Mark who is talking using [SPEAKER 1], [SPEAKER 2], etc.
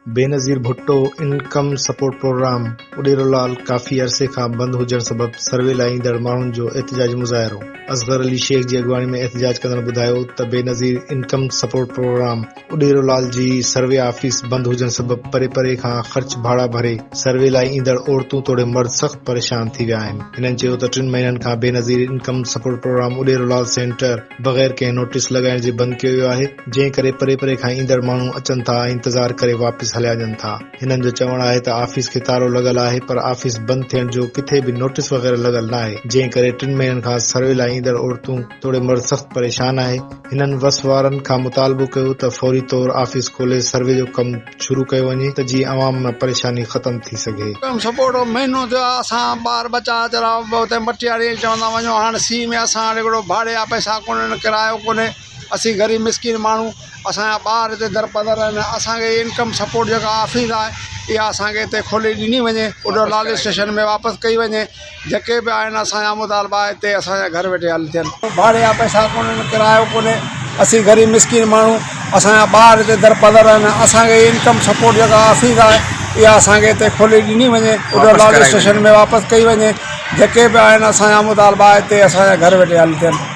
[SPEAKER 1] Benazir Bhutto income support programme Uderolal काफ़ी अरसे खां बंदि हुजण सबबि सर्वे लाइ ईंदड़ माण्हुनि जो एहतिजाजी मुज़ाहिरो। असगर अली शेख जी अॻुवाणी में एहतिजाज कंदड़ ॿुधायो त Benazir income support programme Uderolal जी सर्वे ऑफिस बंदि हुजण सबबि परे परे खां ख़र्च भाड़ा भरे सर्वे लाइ ईंदड़ औरतूं तोड़े मर्द सख़्त परेशान थी विया आहिनि। हिननि चयो त 3 महीननि खां Benazir income support programme Uderolal centre बग़ैर कंहिं नोटिस लॻाइण जे बंदि कयो वियो आहे, जंहिं करे परे परे खां ईंदड़ माण्हू अचनि था ऐं इंतज़ार करे वापसि हलिया वञनि था। हिननि जो चवणु आहे त ऑफिस खे तालो लॻल आहे पर ऑफिस बंदि थियण जो किथे बि नोटिस वग़ैरह लॻल न आहे, जंहिं करे 3 महीननि खां सर्वे लाइ ईंदड़ औरतूं तोड़े मर्द सख़्त परेशान आहे। हिननि वस वारनि खां मुतालबो कयो त फौरी तौर ऑफिस खोले सर्वे जो कमु शुरू कयो वञे त जीअं आवाम में परेशानी ख़त्म थी सघे।
[SPEAKER 2] सपोर्ट महीनो थियो आहे, असां ॿार बचा चला हुते मटियारी चवंदा वञो, हाणे सी में असां हाणे हिकिड़ो भाड़े जा पैसा कोन्हे, किरायो कोन्हे, असीं ग़रीब मिसकिन माण्हू, असांजा ॿार हिते दरपदर आहिनि, असांखे इनकम सपोर्ट जेका ऑफिस आहे इहा असांखे हिते खोले ॾिनी वञे, उॾेरोलाल स्टेशन में वापसि कई वञे। जेके बि आहिनि असांजा मुतालबा हिते असांजा घर वेठे हल थियनि। भाड़े जा पैसा कोन्हे, किरायो कोन्हे, असीं ग़रीब मिसकिन माण्हू, असांजा ॿार हिते दरपदर आहिनि, असांखे इनकम सपोर्ट जेका ऑफिस आहे इहा असांखे हिते खोले ॾिनी वञे, उॾेरोलाल स्टेशन में वापसि कई वञे। जेके बि आहिनि असांजा मुतालबा हिते असांजा घर वेठे हल थियनि।